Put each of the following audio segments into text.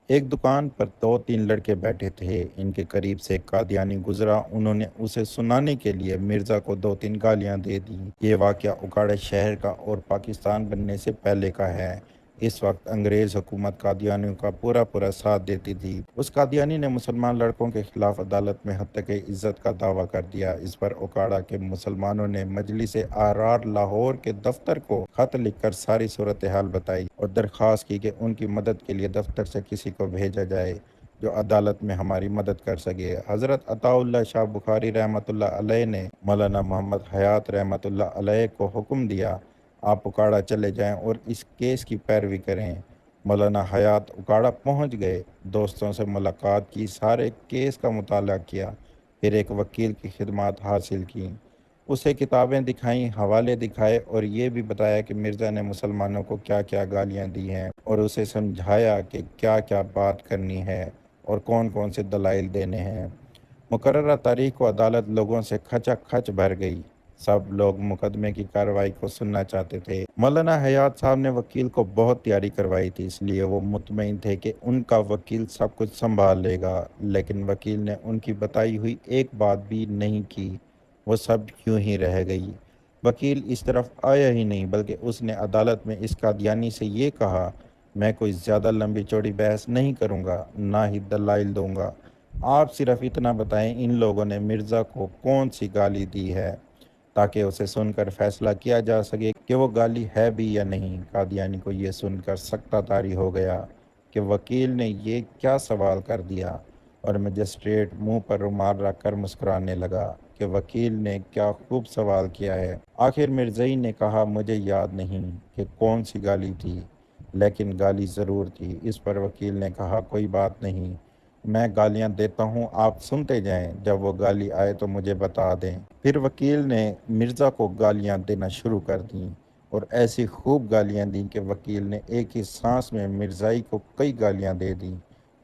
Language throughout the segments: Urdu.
ایک دکان پر دو تین لڑکے بیٹھے تھے۔ ان کے قریب سے ایک قادیانی گزرا۔ انہوں نے اسے سنانے کے لیے مرزا کو دو تین گالیاں دے دیں۔ یہ واقعہ اکاڑے شہر کا اور پاکستان بننے سے پہلے کا ہے۔ اس وقت انگریز حکومت قادیانیوں کا پورا ساتھ دیتی تھی۔ اس قادیانی نے مسلمان لڑکوں کے خلاف عدالت میں حق عزت کا دعویٰ کر دیا۔ اس پر اکاڑا کے مسلمانوں نے مجلس آرار لاہور کے دفتر کو خط لکھ کر ساری صورتحال بتائی اور درخواست کی کہ ان کی مدد کے لیے دفتر سے کسی کو بھیجا جائے جو عدالت میں ہماری مدد کر سکے۔ حضرت عطا اللہ شاہ بخاری رحمۃ اللہ علیہ نے مولانا محمد حیات رحمۃ اللہ علیہ کو حکم دیا، آپ اکاڑا چلے جائیں اور اس کیس کی پیروی کریں۔ مولانا حیات اکاڑا پہنچ گئے، دوستوں سے ملاقات کی، سارے کیس کا مطالعہ کیا، پھر ایک وکیل کی خدمات حاصل کی، اسے کتابیں دکھائیں، حوالے دکھائے اور یہ بھی بتایا کہ مرزا نے مسلمانوں کو کیا کیا گالیاں دی ہیں اور اسے سمجھایا کہ کیا کیا بات کرنی ہے اور کون کون سے دلائل دینے ہیں۔ مقررہ تاریخ کو عدالت لوگوں سے کھچا کھچ بھر گئی۔ سب لوگ مقدمے کی کارروائی کو سننا چاہتے تھے۔ مولانا حیات صاحب نے وکیل کو بہت تیاری کروائی تھی، اس لیے وہ مطمئن تھے کہ ان کا وکیل سب کچھ سنبھال لے گا، لیکن وکیل نے ان کی بتائی ہوئی ایک بات بھی نہیں کی، وہ سب یوں ہی رہ گئی۔ وکیل اس طرف آیا ہی نہیں، بلکہ اس نے عدالت میں اس قادیانی سے یہ کہا، میں کوئی زیادہ لمبی چوڑی بحث نہیں کروں گا، نہ ہی دلائل دوں گا، آپ صرف اتنا بتائیں ان لوگوں نے مرزا کو کون سی گالی دی ہے، تاکہ اسے سن کر فیصلہ کیا جا سکے کہ وہ گالی ہے بھی یا نہیں۔ قادیانی کو یہ سن کر سکتہ طاری ہو گیا کہ وکیل نے یہ کیا سوال کر دیا، اور مجسٹریٹ منہ پر رومال رکھ کر مسکرانے لگا کہ وکیل نے کیا خوب سوال کیا ہے۔ آخر مرزائی نے کہا، مجھے یاد نہیں کہ کون سی گالی تھی، لیکن گالی ضرور تھی۔ اس پر وکیل نے کہا، کوئی بات نہیں، میں گالیاں دیتا ہوں، آپ سنتے جائیں، جب وہ گالی آئے تو مجھے بتا دیں۔ پھر وکیل نے مرزا کو گالیاں دینا شروع کر دیں اور ایسی خوب گالیاں دیں کہ وکیل نے ایک ہی سانس میں مرزائی کو کئی گالیاں دے دیں۔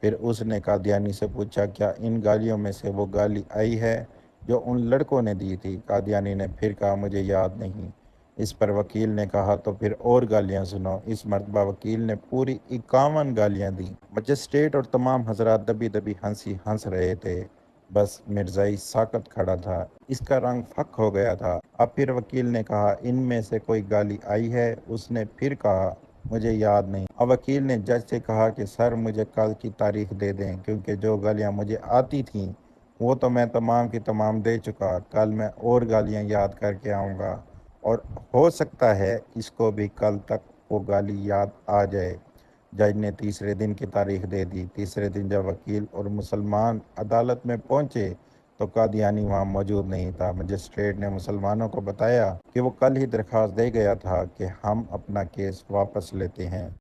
پھر اس نے قادیانی سے پوچھا، کیا ان گالیوں میں سے وہ گالی آئی ہے جو ان لڑکوں نے دی تھی؟ قادیانی نے پھر کہا، مجھے یاد نہیں۔ اس پر وکیل نے کہا، تو پھر اور گالیاں سنو۔ اس مرتبہ وکیل نے پوری 51 گالیاں دیں۔ مجسٹریٹ اور تمام حضرات دبی دبی ہنسی ہنس رہے تھے، بس مرزائی ساکت کھڑا تھا، اس کا رنگ پھک ہو گیا تھا۔ اب پھر وکیل نے کہا، ان میں سے کوئی گالی آئی ہے؟ اس نے پھر کہا، مجھے یاد نہیں۔ اب وکیل نے جج سے کہا کہ سر مجھے کل کی تاریخ دے دیں، کیونکہ جو گالیاں مجھے آتی تھیں وہ تو میں تمام کی تمام دے چکا، کل میں اور گالیاں یاد کر کے آؤں گا، اور ہو سکتا ہے اس کو بھی کل تک وہ گالی یاد آ جائے۔ جج نے تیسرے دن کی تاریخ دے دی۔ تیسرے دن جب وکیل اور مسلمان عدالت میں پہنچے تو قادیانی وہاں موجود نہیں تھا۔ مجسٹریٹ نے مسلمانوں کو بتایا کہ وہ کل ہی درخواست دے گیا تھا کہ ہم اپنا کیس واپس لیتے ہیں۔